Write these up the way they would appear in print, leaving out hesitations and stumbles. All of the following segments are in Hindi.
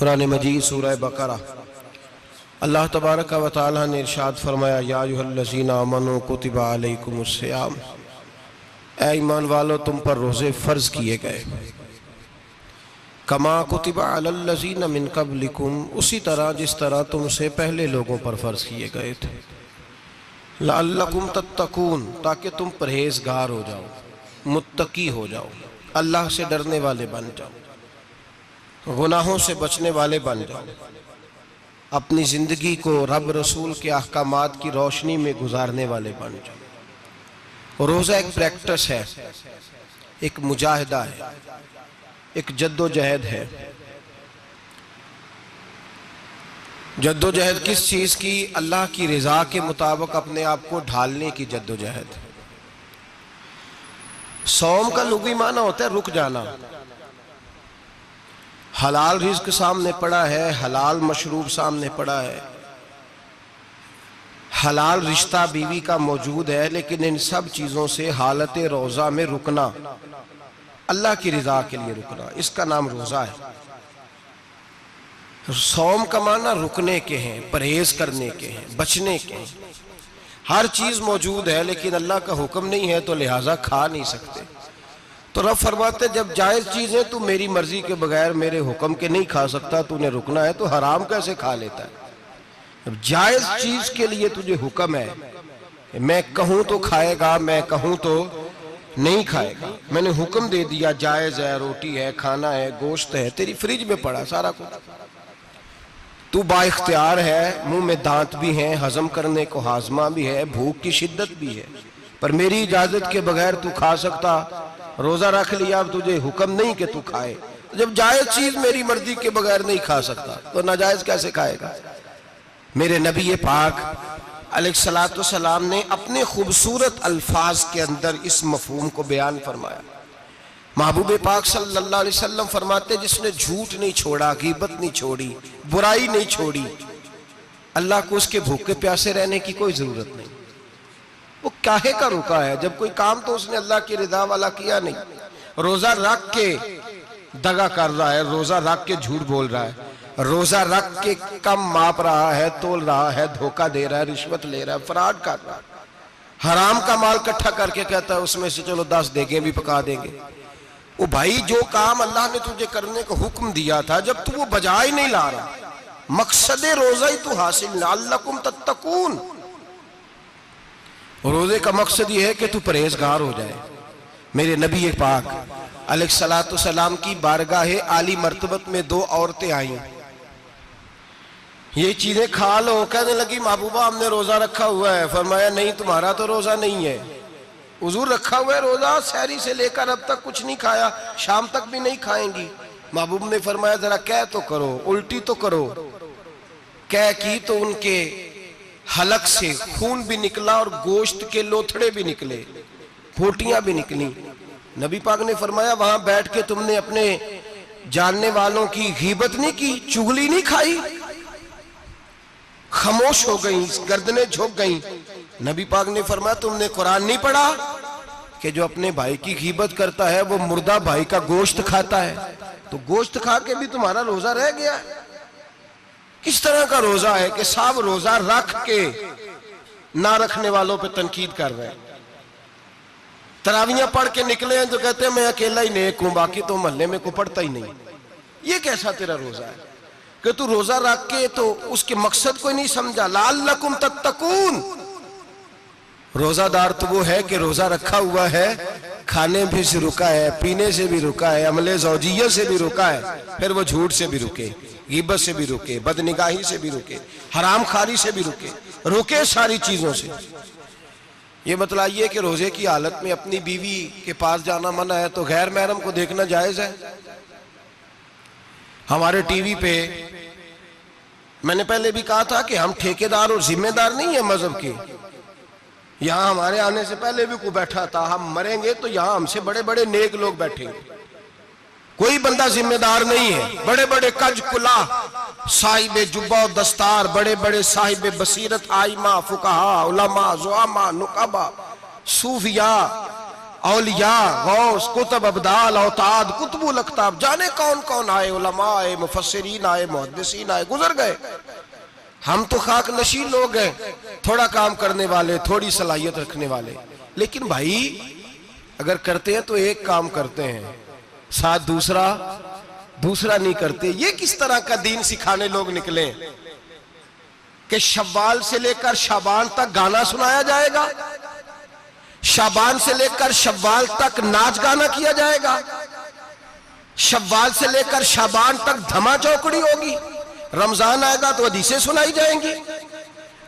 कुरान मजीद सूरह बकरा अल्लाह तबारक व तआला ने इरशाद फरमाया, या अय्युहल्लज़ीना आमनू कुतिबा अलैकुमुस्सियाम, ऐ ईमान वालो तुम पर रोज़े फ़र्ज़ किए गए, कमा कुतिबा अलल्लज़ीना मिन क़ब्लिकुम, उसी तरह जिस तरह तुमसे पहले लोगों पर फ़र्ज़ किए गए थे, लअल्लकुम तत्तकून, ताकि तुम परहेज़गार हो जाओ, मुत्तकी हो जाओ, अल्लाह से डरने वाले बन जाओ, गुनाहों से बचने वाले बन जाओ, अपनी ज़िंदगी को रब रसूल के अहकामात की रोशनी में गुजारने वाले बन जाओ। रोज़ा एक प्रैक्टिस है, एक मुजाहिदा है, एक जद्दोजहद है। जद्दोजहद किस चीज़ की? अल्लाह की रज़ा के मुताबिक अपने आप को ढालने की जद्दोजहद। सौम का लुग़वी माना होता है रुक जाना। हलाल रिज़्क सामने पड़ा है, हलाल मशरूब सामने पड़ा है, हलाल रिश्ता बीवी का मौजूद है, लेकिन इन सब चीज़ों से हालत रोज़ा में रुकना, अल्लाह की रज़ा के लिए रुकना, इसका नाम रोज़ा है। सौम का माना रुकने के हैं, परहेज करने के हैं, बचने के हैं। हर चीज़ मौजूद है लेकिन अल्लाह का हुक्म नहीं है तो लिहाजा खा नहीं सकते। तो रब फरमाते जब जायज़ चीज़ है तू मेरी मर्जी के बगैर मेरे हुक्म के नहीं खा सकता, तूने रुकना है तो हराम कैसे खा लेता है? जब जायज़ चीज़ के लिए तुझे हुक्म है, मैं कहूँ तो खाएगा, मैं कहूँ तो नहीं खाएगा, मैंने हुक्म दे दिया, जायज़ है, रोटी है, खाना है, गोश्त है, तेरी फ्रिज में पड़ा सारा कुछ, तू बाइख्तियार है, मुंह में दांत भी हैं, हजम करने को हाजमा भी है, भूख की शिद्दत भी है, पर मेरी इजाजत के बगैर तू खा सकता। रोजा रख लिया, अब तुझे हुक्म नहीं कि तू खाए। जब जायज चीज मेरी मर्जी के बगैर नहीं खा सकता तो नाजायज कैसे खाएगा? मेरे नबी पाक अलैहिस्सलातु सलाम ने अपने खूबसूरत अल्फाज के अंदर इस मफहूम को बयान फरमाया। महबूब पाक सल्लल्लाहु अलैहि वसल्लम फरमाते, जिसने झूठ नहीं छोड़ा, गीबत नहीं छोड़ी, बुराई नहीं छोड़ी, अल्लाह को उसके भूखे प्यासे रहने की कोई जरूरत नहीं। वो काहे का रुका है? जब कोई काम तो उसने अल्लाह की रिदा वाला किया नहीं। रोजा रख के दगा कर रहा है, रोजा रख के झूठ बोल रहा है, रोजा रख के कम माप रहा है, तोल रहा है, धोखा दे रहा है, रिश्वत ले रहा है, फराड कर रहा है, हराम का माल इकट्ठा करके कहता है उसमें से चलो 10 देगे भी पका देंगे। वो भाई जो काम अल्लाह ने तुझे करने का हुक्म दिया था, जब तू वो बजा ही नहीं ला रहा, मकसद रोजा ही तू हासिल ना, लअल्लकुम तत्तकून। रोजे का मकसद ये है कि तू परहेजगार हो जाए। मेरे नबी पाक अलैहिस्सलातु सलाम की बारगाह आली मर्तबत में 2 औरतें आई, ये चीजें खा लो, कहने लगी महबूबा हमने रोजा रखा हुआ है। फरमाया नहीं, तुम्हारा तो रोजा नहीं है, हुजूर रखा हुआ है रोजा, सहरी से लेकर अब तक कुछ नहीं खाया, शाम तक भी नहीं खाएंगी। महबूब ने फरमाया जरा कह तो करो, उल्टी तो करो। कह की तो उनके हलक से खून भी निकला और गोश्त के लोथड़े भी निकले, फोटियां भी निकली। नबी पाक ने फरमाया वहां बैठ के तुमने अपने जानने वालों की गीबत नहीं की, चुगली नहीं खाई? खामोश हो गई, गर्दनें झुक गई। नबी पाक ने फरमाया तुमने कुरान नहीं पढ़ा कि जो अपने भाई की गीबत करता है वो मुर्दा भाई का गोश्त खाता है? तो गोश्त खा के भी तुम्हारा रोजा रह गया। किस तरह का रोजा है कि सब रोजा रख के ना रखने वालों पे तनकीद कर रहे हैं। तरावियां पढ़ के निकले हैं तो कहते हैं मैं अकेला ही नेक हूं, बाकी तो मोहल्ले में को पढ़ता ही नहीं। ये कैसा तेरा रोजा है कि तू रोजा रख के तो उसके मकसद को नहीं समझा? लअल्लकुम तत्तकून। रोजादार तो वो है कि रोजा रखा हुआ है, खाने भी से रुका है, पीने से भी रुका है, अमले ज़ौजिय्या से भी रुका है, फिर वो झूठ से भी रुके, गीबत से भी रुके, बदनिगाही से भी रुके, हराम खारी से भी रुके सारी चीजों से। ये बतलाइए कि रोजे की हालत में अपनी बीवी के पास जाना मना है तो गैर महरम को देखना जायज है? हमारे टीवी पे मैंने पहले भी कहा था कि हम ठेकेदार और जिम्मेदार नहीं है मजहब के। यहाँ हमारे आने से पहले भी कोई बैठा था, हम मरेंगे तो यहाँ हमसे बड़े बड़े नेक लोग बैठेंगे, कोई बंदा जिम्मेदार नहीं है। बड़े बड़े कज कुला साहिब जुब्बा और दस्तार, बड़े बड़े साहिब बसीरत, आइमा, फुकहा, उलमा, ज़ुआमा, नुकाबा, सूफिया, औलिया, गौस, कुतुब, अब्दाल, औताद, कुतुबुल अख्ताब, जाने कौन कौन आए, उलमा आए, मुफस्सिरीन आए, मुहद्दिसीन आए, गुजर गए। हम तो खाक नशीन लोग हैं, थोड़ा काम करने वाले, थोड़ी सलाहियत रखने वाले। लेकिन भाई अगर करते हैं तो एक काम करते हैं, साथ दूसरा नहीं करते। ये किस तरह का दीन सिखाने लोग निकले कि शव्वाल से लेकर शाबान तक गाना सुनाया जाएगा, शाबान से लेकर शव्वाल तक नाच गाना किया जाएगा, शव्वाल से लेकर शाबान तक धमा चौकड़ी होगी, रमजान आएगा तो हदीसें सुनाई जाएंगी,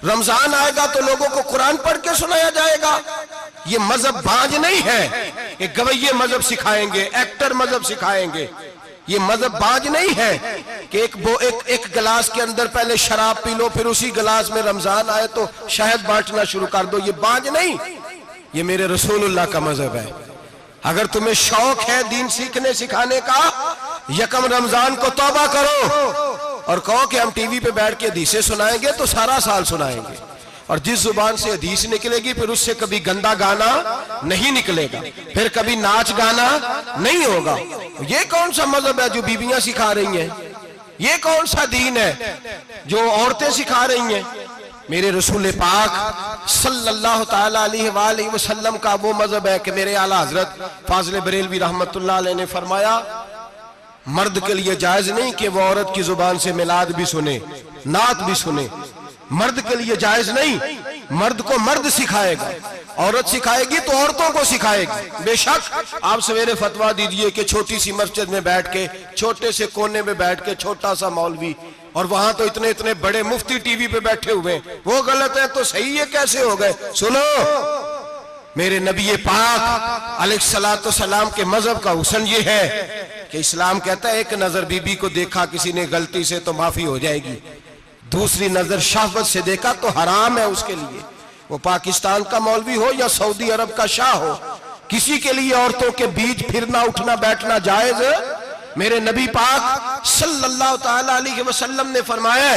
रमजान आएगा तो लोगों को कुरान पढ़ के सुनाया जाएगा। ये मजहब बाज नहीं है कि गवैये मजहब सिखाएंगे, एक्टर मजहब सिखाएंगे। ये मजहब बाज नहीं है कि एक गिलास के अंदर पहले शराब पी लो, फिर उसी गिलास में रमजान आए तो शहद बांटना शुरू कर दो। ये बाज नहीं, ये मेरे रसूलुल्लाह का मजहब है। अगर तुम्हें शौक है दीन सीखने सिखाने का, यकम रमजान को तौबा करो और कहो कि हम टीवी पे बैठ के हदीसें सुनाएंगे तो सारा साल सुनाएंगे, और जिस जुबान से हदीस निकलेगी फिर उससे कभी गंदा गाना नहीं निकलेगा, फिर कभी नाच गाना नहीं होगा। ये कौन सा मजहब है जो बीबियां सिखा रही हैं? ये कौन सा दीन है जो औरतें सिखा रही हैं? मेरे रसूल पाक सल्लल्लाहु ताला अलैहि वसल्लम का वो मजहब है कि मेरे आला हजरत फाजिल बरेलवी रहमतुल्लाह अलैह ने फरमाया, मर्द के लिए जायज नहीं कि वो औरत की जुबान से मिलाद भी सुने, नात भी सुने। मर्द के लिए जायज नहीं, मर्द को मर्द सिखाएगा, औरत सिखाएगी तो औरतों को सिखाएगी। बेशक आप सवेरे फतवा दीजिए कि छोटी सी मस्जिद में बैठ के, छोटे से कोने में बैठ के छोटा सा मौलवी, और वहां तो इतने इतने बड़े मुफ्ती टीवी पे बैठे हुए, वो गलत है तो सही है कैसे हो गए? सुनो, मेरे नबी पाक अलैहिस्सलातु सलाम के मजहब का हुस्न ये है कि इस्लाम कहता है एक नजर बीबी को देखा किसी ने गलती से तो माफी हो जाएगी, दूसरी नजर शहवत से देखा तो हराम है उसके लिए। वो पाकिस्तान का मौलवी हो या सऊदी अरब का शाह हो, किसी के लिए औरतों के बीच फिरना उठना बैठना जायज है? मेरे नबी पाक सल्लल्लाहु ताला अलैहि वसल्लम ने फरमाया,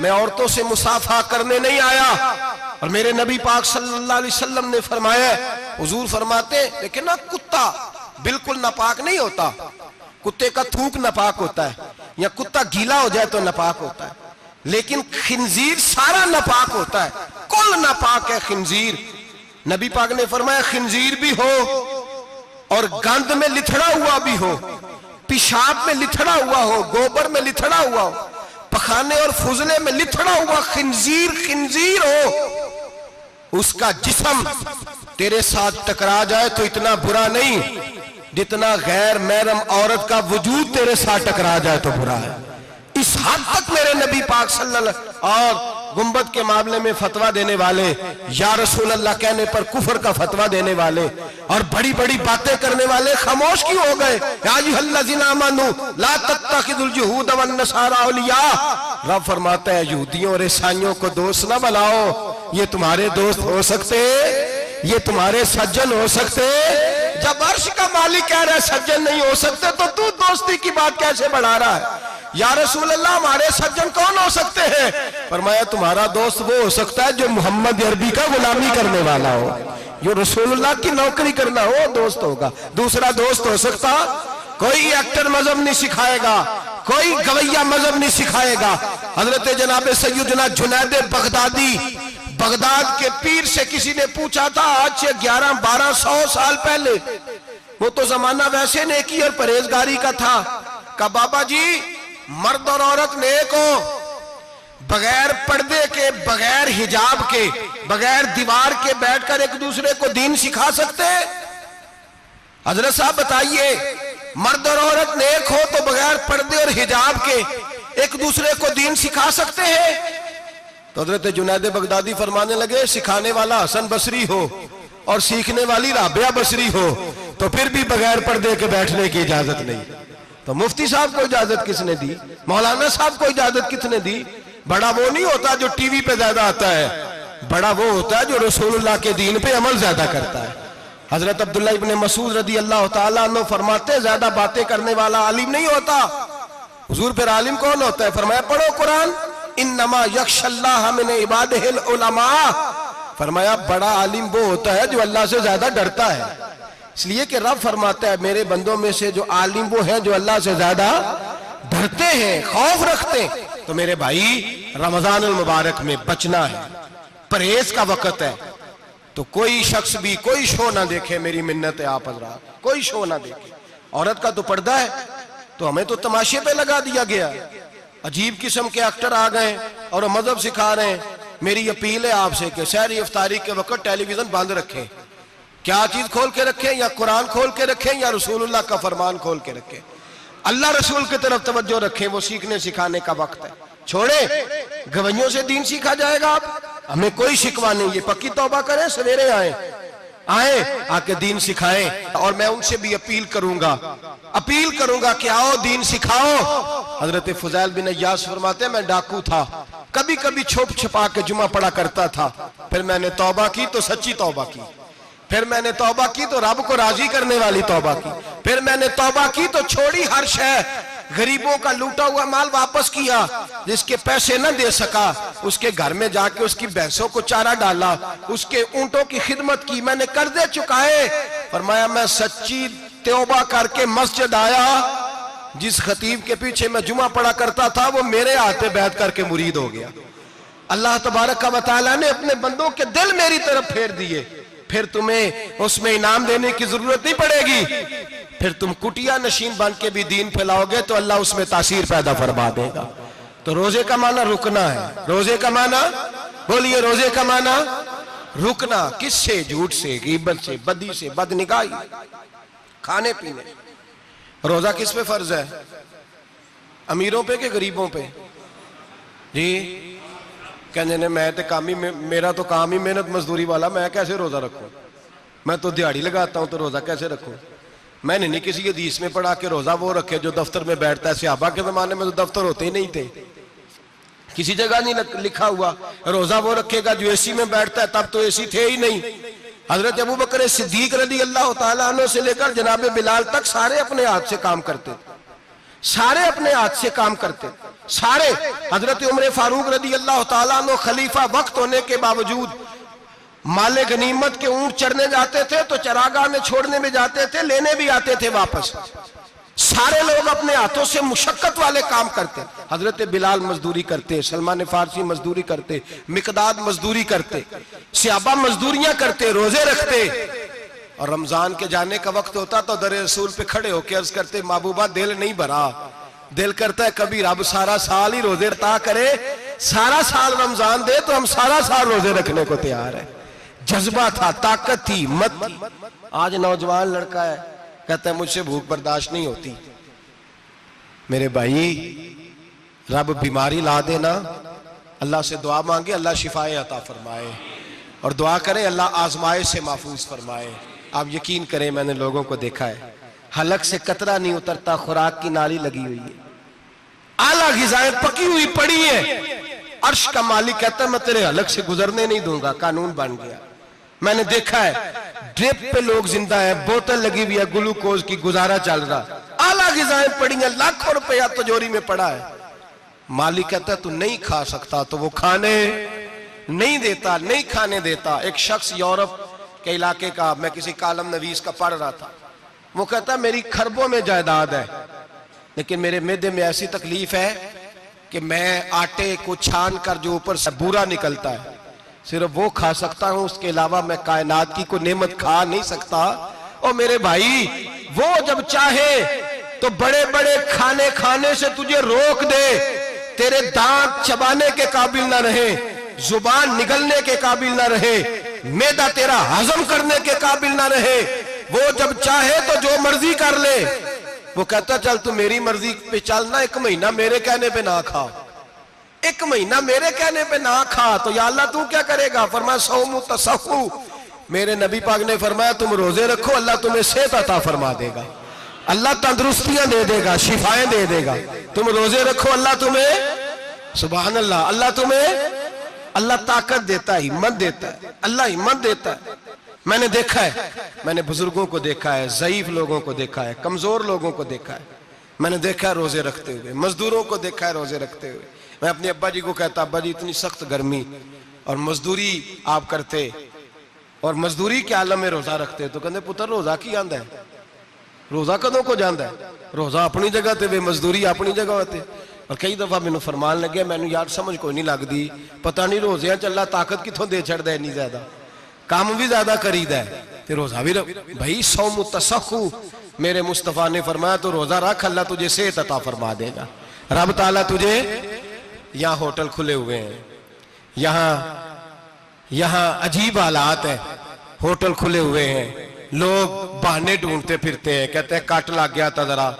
मैं औरतों से मुसाफा करने नहीं आया। और मेरे नबी पाक सल्लल्लाहु अलैहि वसल्लम ने फरमाया, हुजूर फरमाते लेकिन ना कुत्ता बिल्कुल नापाक नहीं होता, कुत्ते का थूक नापाक होता है, या कुत्ता गीला हो जाए तो नापाक होता है, लेकिन खिंजीर सारा नापाक होता है, कुल नापाक है खिंजीर। नबी पाक ने फरमाया खिंजीर भी हो और गंद में लिथड़ा हुआ भी हो, पेशाब में लिथड़ा हुआ हो, गोबर में लिथड़ा हुआ हो, पखाने और फुजले में लिथड़ा हुआ खिंजीर हो, उसका जिस्म तेरे साथ टकरा जाए तो इतना बुरा नहीं जितना गैर महरम औरत का वजूद तेरे साथ टकरा जाए तो बुरा है। इस हद तक मेरे नबी पाक सल्लल्लाहु और गुंबद के मामले में फतवा देने वाले, या रसूल अल्लाह कहने पर कुफर का फतवा देने वाले और बड़ी बड़ी बातें करने वाले खामोश क्यों हो गए? या अय्युहल्लज़ीना आमनू ला तत्तखिज़ुल यहूद वन नसारा औलिया। रब फरमाता है यहूदियों और ईसाइयों को दोस्त ना बनाओ, ये तुम्हारे दोस्त हो सकते, ये तुम्हारे सज्जन हो सकते। जब अर्श का मालिक कह रहा है सज्जन नहीं हो सकते तो तू दोस्ती की बात कैसे बढ़ा रहा है? या रसूल अल्लाह हमारे सज्जन कौन हो सकते हैं? फरमाया तुम्हारा दोस्त वो हो सकता है जो मोहम्मद अरबी का गुलामी करने वाला हो, जो रसूलुल्लाह की नौकरी करना हो दोस्त होगा। दूसरा दोस्त हो सकता, कोई एक्टर मजहब नहीं सिखाएगा, कोई गवैया मजहब नहीं सिखाएगा। हजरत जनाब सैयदना जुनैद बगदादी, बगदाद के पीर से किसी ने पूछा था आज से 1100-1200 साल पहले, वो तो जमाना वैसे नेकी और परहेजगारी का था, का बाबा जी मर्द और औरत नेक हो, बगैर पर्दे के, बगैर हिजाब के, बगैर दीवार के बैठकर एक दूसरे को दीन सिखा सकते हैं? हजरत साहब बताइए, मर्द और औरत नेक हो तो बगैर पर्दे और हिजाब के एक दूसरे को दीन सिखा सकते हैं? तो हजरत जुनैद बगदादी फरमाने लगे सिखाने वाला हसन बसरी हो और सीखने वाली राबिया बसरी हो तो फिर भी बगैर पर्दे के बैठने की इजाजत नहीं। तो मुफ्ती साहब को इजाजत किसने दी? मौलाना साहब को इजाजत किसने दी? बड़ा वो नहीं होता जो टीवी पे ज्यादा आता है, बड़ा वो होता है जो रसूलुल्लाह के दीन पे अमल ज्यादा करता है। हजरत अब्दुल्लाह इब्ने मसूद रदी अल्लाह ताला अन्हु फरमाते ज्यादा बातें करने वाला आलिम नहीं होता। हुजूर फिर आलिम कौन होता है? फरमाया पढ़ो कुरान, इन्नमा यख्शल्लाह मिन इबादिहिल उलमा। फरमाया बड़ा आलिम वो होता है जो अल्लाह से ज्यादा डरता है। इसलिए कि रब फरमाता है मेरे बंदों में से जो आलिम वो हैं जो अल्लाह से ज्यादा डरते हैं, खौफ रखते हैं। तो मेरे भाई रमजान अल मुबारक में बचना है, परहेज का वक्त है। तो कोई शख्स भी कोई शो ना देखे, मेरी मिन्नत है आप हजरात, कोई शो ना देखे। औरत का तो पर्दा है, तो हमें तो तमाशे पे लगा दिया गया। अजीब किस्म के एक्टर आ गए और मजहब सिखा रहे हैं। मेरी अपील है आपसे कि सहरी इफ्तारी के वक्त टेलीविजन बंद रखें। क्या चीज खोल के रखें? या कुरान खोल के रखें या रसूलुल्लाह का फरमान खोल के रखें। अल्लाह रसूल की तरफ तवज्जो रखें, वो सीखने सिखाने का वक्त है। छोड़े गवैयों से दीन सीखा जाएगा। आप हमें कोई शिकवा नहीं, ये पक्की तौबा करें, सवेरे आए आके दीन सिखाएं। और मैं उनसे भी अपील करूंगा कि आओ दीन सिखाओ। हजरत फुजैल बिन अय्यास फरमाते हैं मैं डाकू था, कभी कभी छुप छुपा के जुमा पढ़ा करता था, फिर मैंने तौबा की तो सच्ची तौबा की, फिर मैंने तौबा की तो रब को राजी करने वाली तौबा की, फिर मैंने तौबा की तो छोड़ी हर शय, गरीबों का लूटा हुआ माल वापस किया, जिसके पैसे न दे सका उसके घर में जाके उसकी भैंसों को चारा डाला, उसके ऊंटों की खिदमत की, मैंने कर्जे चुकाए। फरमाया मैं सच्ची तौबा करके मस्जिद आया, जिस खतीब के पीछे मैं जुमा पढ़ा करता था वो मेरे हाथ पे बैठ करके मुरीद हो गया। अल्लाह तबारक व तआला ने अपने बंदों के दिल मेरी तरफ फेर दिए। फिर तुम्हें उसमें इनाम देने की जरूरत नहीं पड़ेगी, फिर तुम कुटिया नशीन बन के भी दीन फैलाओगे तो अल्लाह उसमें तासीर पैदा फरमा देगा। तो रोजे का माना रुकना है। रोजे का माना बोलिए, रोजे का माना रुकना। किससे? झूठ से, गीबत से, बदी से, बदनिगाही, खाने पीने। रोजा किस पे फर्ज है? अमीरों पे कि गरीबों पे? जी कहने ने मैं तो काम ही, मेरा तो काम ही मेहनत मजदूरी वाला, मैं कैसे रोजा रखूं? मैं तो दिहाड़ी लगाता हूं तो रोजा कैसे रखूं? मैंने नहीं किसी हदीस में पढ़ा कि रोजा वो रखे जो दफ्तर में बैठता है। सहाबा के जमाने में तो दफ्तर होते ही नहीं थे, किसी जगह नहीं लिखा हुआ रोजा वो रखेगा जो एसी में बैठता है, तब तो एसी थे ही नहीं। हजरत अबू बकर सिद्दीक रज़ी अल्लाह तआला अन्हु से लेकर जनाब बिलाल तक सारे अपने हाथ से काम करते, सारे अपने हाथ से काम करते, सारे। हजरत उमर फारूक रज़ी अल्लाह तआला अन्हु खलीफा वक्त होने के बावजूद माले गनीमत के ऊंट चढ़ने जाते थे तो चरागाह में छोड़ने में जाते थे, लेने भी आते थे वापस। सारे लोग अपने हाथों से मुशक्कत वाले काम करते। हजरत बिलाल मजदूरी करते, सलमान फारसी मजदूरी करते, मिकदाद मजदूरी करते, सहाबा मजदूरियां करते, रोजे रखते। और रमजान के जाने का वक्त होता तो दर रसूल पे खड़े होकर अर्ज करते महबूबा दिल नहीं भरा, दिल करता है कभी रब सारा साल ही रोजे रता करे, सारा साल रमजान दे तो हम सारा साल रोजे रखने को तैयार है। जज्बा था, ताकत थी, हिम्मत थी। आज नौजवान लड़का है, कहता है मुझसे भूख बर्दाश्त नहीं होती। मेरे भाई रब बीमारी ला देना, अल्लाह से दुआ मांगे अल्लाह शिफाए अता फरमाए, और दुआ करें अल्लाह आजमाइश से महफूज फरमाए। आप यकीन करें मैंने लोगों को देखा है, हलक से कतरा नहीं उतरता, खुराक की नाली लगी हुई है, आला ग़िज़ाएं पकी हुई पड़ी है। अर्श का मालिक कहता है मैं तेरे हलक से गुजरने नहीं दूंगा, कानून बन गया। मैंने देखा है ड्रिप पे लोग जिंदा है, बोतल लगी हुई है ग्लूकोज की, गुजारा चल रहा, आला ग़िज़ाएं पड़ी हैं, लाखों रुपया तिजोरी में पड़ा है। मालिक कहता है तू नहीं खा सकता, तो वो खाने नहीं देता, नहीं खाने देता। एक शख्स यूरोप के इलाके का, मैं किसी कालम नवीस का पढ़ रहा था, वो कहता है मेरी खरबों में जायदाद है, लेकिन मेरे मैदे में ऐसी तकलीफ है कि मैं आटे को छान कर जो ऊपर से बूरा निकलता है सिर्फ वो खा सकता हूं, उसके अलावा मैं कायनात की कोई नेमत खा नहीं सकता। और मेरे भाई वो जब चाहे तो बड़े बड़े खाने खाने से तुझे रोक दे, तेरे दांत चबाने के काबिल ना रहे, जुबान निगलने के काबिल ना रहे, मैदा तेरा हजम करने के काबिल ना रहे, वो जब चाहे तो जो मर्जी कर ले। वो कहता चल तू मेरी मर्जी पे चल ना, 1 महीना मेरे कहने पे ना खा, 1 महीना मेरे कहने पे ना खा, तो या अल्लाह तू क्या करेगा? फरमाया सौमु तसहु, मेरे नबी पाक ने फरमाया तुम रोजे रखो, अल्लाह तुम्हें सेहत अता फरमा देगा, अल्लाह तंदुरुस्तियां दे देगा, शिफाएं दे देगा। तुम रोजे रखो, अल्लाह तुम्हें, सुभान अल्लाह, अल्लाह तुम्हें, अल्लाह ताकत देता है, हिम्मत देता है, अल्लाह हिम्मत देता है। मैंने देखा है, मैंने बुजुर्गों को देखा है, ज़ईफ लोगों को देखा है, कमजोर लोगों को देखा है, मैंने देखा है रोजे रखते हुए, मजदूरों को देखा है रोजे रखते हुए। मैं अपने अब्बा जी को कहता अब्बा जी इतनी सख्त गर्मी और मजदूरी आप करते, और मजदूरी के आलम में रोजा रखते तो कहते पुत्र रोजा की आंदा है, रोजा कदों को जाता है, रोजा अपनी जगह ते वे मजदूरी अपनी जगह ते। और कई दफा मैनू फरमान लगे मैनू यार समझ कोई नहीं लगती, पता नहीं रोजिया चला ताकत कितों दे छड़दा इन्नी ज्यादा, काम भी ज्यादा करीदा है ते रोजा भी भाई सौम तसखु मेरे मुस्तफा ने फरमाया तो रोजा रख, अल्लाह तुझे सेहत अता फरमा देगा। रब ताला तुझे, यहाँ होटल खुले हुए हैं, यहाँ अजीब हालात है, होटल खुले हुए हैं, लोग बहाने ढूंढते फिरते हैं, कहते हैं कट लग गया था जरा,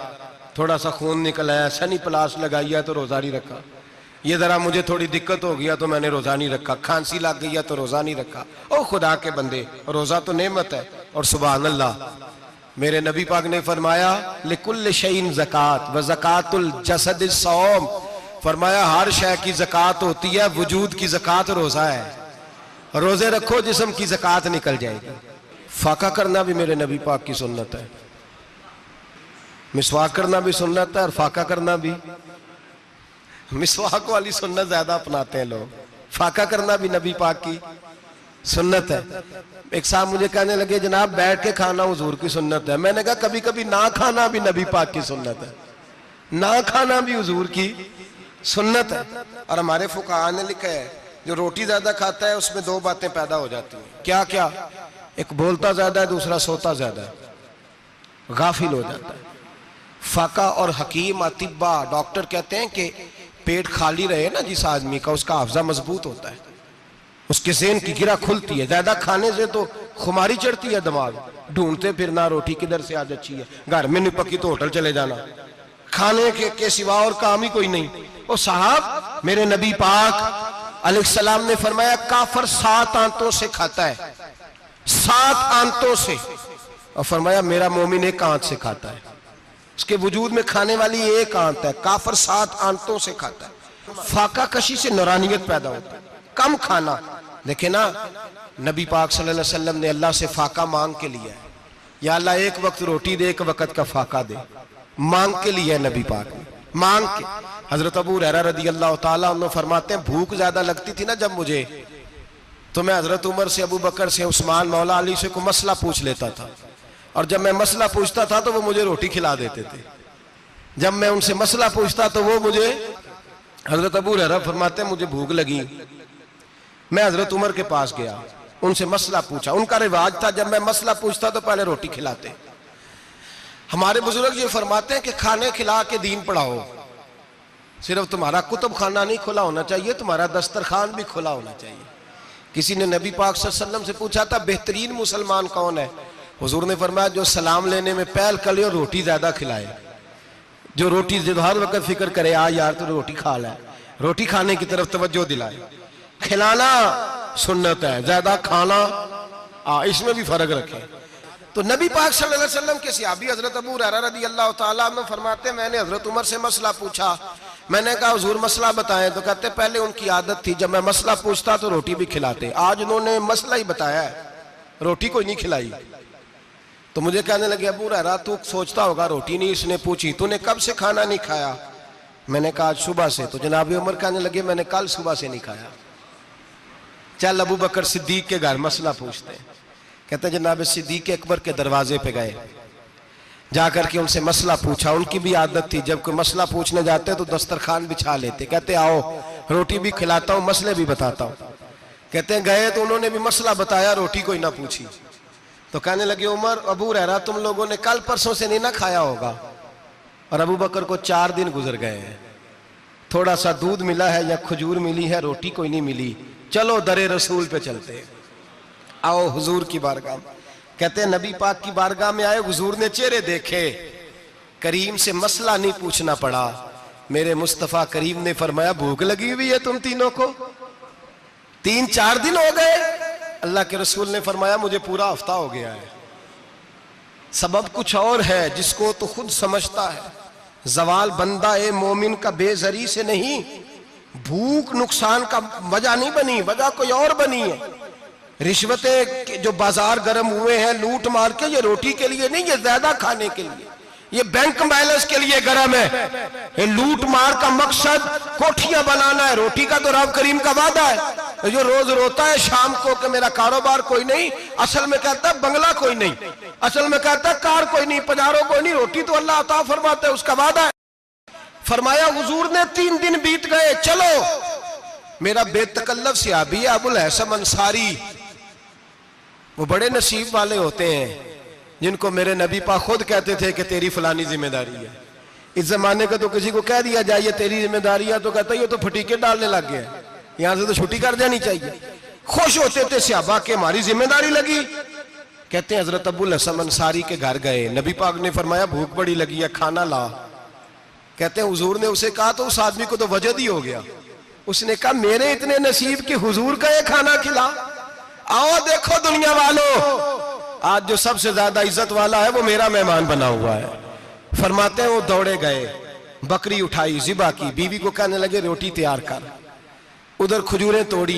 थोड़ा सा खून निकल आया, सनी प्लास लगाई है तो रोजा नहीं रखा, ये जरा मुझे थोड़ी दिक्कत हो गया तो मैंने रोजा नहीं रखा, खांसी लग गई है तो रोजा नहीं रखा। ओ खुदा के बंदे, रोजा तो नेमत है। और सुभान अल्लाह, मेरे नबी पाक ने फरमाया लिकुल्ल शैइन ज़कात व ज़कातुल जसद सौम, फरमाया हर शय की ज़कात होती है, वजूद की ज़कात रोजा है, रोजे रखो जिस्म की ज़कात निकल जाएगी। फाका करना भी मेरे नबी पाक की सुन्नत है, मिसवाक करना भी सुन्नत है और फाका करना भी। मिसवाक वाली सुन्नत ज्यादा अपनाते हैं लोग, फाका करना भी नबी पाक की सुन्नत है। एक साहब मुझे कहने लगे जनाब बैठ के खाना हुजूर की सुन्नत है, मैंने कहा कभी कभी ना खाना भी नबी पाक की सुन्नत है, ना खाना भी हुजूर की सुन्नत है। और हमारे फुकाहा ने लिखा है जो रोटी ज्यादा खाता है उसमें दो बातें पैदा हो जाती हैं, क्या क्या, एक बोलता ज्यादा है, दूसरा सोता ज्यादा है, गाफिल हो जाता है। फाका और हकीम अतिब्बा डॉक्टर कहते हैं कि पेट खाली रहे ना जिस आदमी का, उसका हाफजा मजबूत होता है, उसके ज़हन की गिरा खुलती है। ज्यादा खाने से तो खुमारी चढ़ती है, दिमाग ढूंढते फिरना रोटी किधर से आज अच्छी है, घर में नहीं पकी तो होटल चले जाना, खाने के सिवा और काम ही कोई नहीं। ओ साहब, मेरे नबी पाक अलैहिस्सलाम ने फरमाया काफर 7 आंतों से खाता है, 7 आंतों से, और फरमाया मेरा मोमिन 1 आंत से खाता है, उसके वजूद में खाने वाली 1 आंत है, काफर 7 आंतों से खाता है। फाका कशी से नूरानियत पैदा होता है, कम खाना। देखे ना नबी पाक सल्लल्लाहु अलैहि वसल्लम ने अल्लाह से फाका मांग के लिया है, या अल्लाह 1 वक्त रोटी दे, 1 वक्त का फाका दे, मांग के लिया है नबी पाक ने, मांग के। हजरत अबू हुरैरा रदी अल्लाह ताला अन्हु फरमाते हैं भूख ज्यादा लगती थी ना जब मुझे, तो मैं हजरत उमर से, अबू बकर से, उस्मान, मौला अली से कोई मसला पूछ लेता था, और जब मैं मसला पूछता था तो वो मुझे रोटी खिला देते थे। जब मैं उनसे मसला पूछता तो वो मुझे, हजरत अबू हुरैरा फरमाते हैं मुझे भूख लगी, मैं हजरत उमर के पास गया, उनसे मसला पूछा, उनका रिवाज था जब मैं मसला पूछता तो पहले रोटी खिलाते। हमारे बुजुर्ग ये फरमाते हैं कि खाने खिला के दीन पढ़ाओ, सिर्फ तुम्हारा कुतुब खाना नहीं खुला होना चाहिए, तुम्हारा दस्तरखान भी खुला होना चाहिए। किसी ने नबी पाक सल्लल्लाहु अलैहि वसल्लम से पूछा था बेहतरीन मुसलमान कौन है, हुजूर ने फरमाया जो सलाम लेने में पहल कर ले और रोटी ज्यादा खिलाए, जो रोटी हर वक्त फिक्र करे आ यार तो रोटी खा ले, रोटी खाने की तरफ तवज्जो दिलाए। खिलाना सुन्नत है, ज्यादा खाना इसमें भी फर्क रखे। तो नबी पाक सल्लल्लाहु अलैहि वसल्लम के सहाबी हजरत अबू हुरैरा रदी अल्लाह ताला अन्हु फरमाते मैंने हजरत उमर से मसला पूछा, मैंने कहा हुजूर मसला बताएं, तो कहते पहले उनकी आदत थी जब मैं मसला पूछता तो रोटी भी खिलाते, आज उन्होंने मसला ही बताया है, रोटी कोई नहीं खिलाई। तो मुझे कहने लगे अबू हुरैरा तू सोचता होगा रोटी नहीं इसने पूछी, तूने कब से खाना नहीं खाया? मैंने कहा आज सुबह से। तो जनाब उमर कहने लगे मैंने कल सुबह से नहीं खाया। चल अबू बकर सिद्दीक के घर मसला पूछते हैं। कहते जनाब सिद्दीक अकबर के दरवाजे पे गए, जाकर के उनसे मसला पूछा। उनकी भी आदत थी जब कोई मसला पूछने जाते तो दस्तरखान बिछा लेते, कहते आओ रोटी भी खिलाता हूँ मसले भी बताता हूँ। कहते हैं गए तो उन्होंने भी मसला बताया, रोटी कोई ना पूछी। तो कहने लगे उमर अबू हुरैरा तुम लोगों ने कल परसों से नहीं ना खाया होगा। और अबू बकर को 4 दिन गुजर गए हैं, थोड़ा सा दूध मिला है या खजूर मिली है, रोटी कोई नहीं मिली। चलो दरे रसूल पे चलते, आओ हुजूर की बारगाह। कहते हैं नबी पाक की बारगाह में आए, हुजूर ने चेहरे देखे, करीम से मसला नहीं पूछना पड़ा। मेरे मुस्तफा करीम ने फरमाया भूख लगी हुई है तुम तीनों को, 3-4 दिन हो गए। अल्लाह के रसूल ने फरमाया मुझे पूरा हफ्ता हो गया है। सबब कुछ और है जिसको तो खुद समझता है। जवाल बंदा ए मोमिन का बेजरी से नहीं, भूख नुकसान का वजह नहीं बनी, वजह कोई और बनी है। रिश्वतें जो बाजार गर्म हुए हैं लूट मार के, ये रोटी के लिए नहीं, ये ज्यादा खाने के लिए, ये बैंक बैलेंस के लिए गर्म है। ये लूट मार का मकसद कोठियां बनाना है, रोटी का तो रब करीम का वादा है। जो रोज रोता है शाम को कि मेरा कारोबार कोई नहीं, असल में कहता है बंगला कोई नहीं, असल में कहता है कार कोई नहीं, पधारो कोई नहीं, रोटी तो अल्लाह अता फरमाता है, उसका वादा है। फरमाया हुजूर ने 3 दिन बीत गए, चलो मेरा बेतकल्लफ सहाबी अबुल हसन अंसारी, वो बड़े नसीब वाले होते हैं जिनको मेरे नबी पाक खुद कहते थे कि तेरी फलानी जिम्मेदारी है। इस जमाने का तो किसी को कह दिया जाए ये तेरी जिम्मेदारी है तो कहता है ये तो फटीके डालने लग गया, यहां से तो छुट्टी कर देनी चाहिए। खुश होते थे सहाबा के हमारी जिम्मेदारी लगी। कहते हैं हजरत अबुल हसन अंसारी के घर गए, नबी पाक ने फरमाया भूख बड़ी लगी है, खाना ला। कहते हैं हुजूर ने उसे कहा तो उस आदमी को तो वजद ही हो गया, उसने कहा मेरे इतने नसीब कि हुजूर का ये खाना खिला। आओ देखो दुनिया वालों, आज जो सबसे ज्यादा इज्जत वाला है वो मेरा मेहमान बना हुआ है। फरमाते हैं वो दौड़े गए, बकरी उठाई, जिबा की, बीवी को कहने लगे रोटी तैयार कर, उधर खजूरें तोड़ी।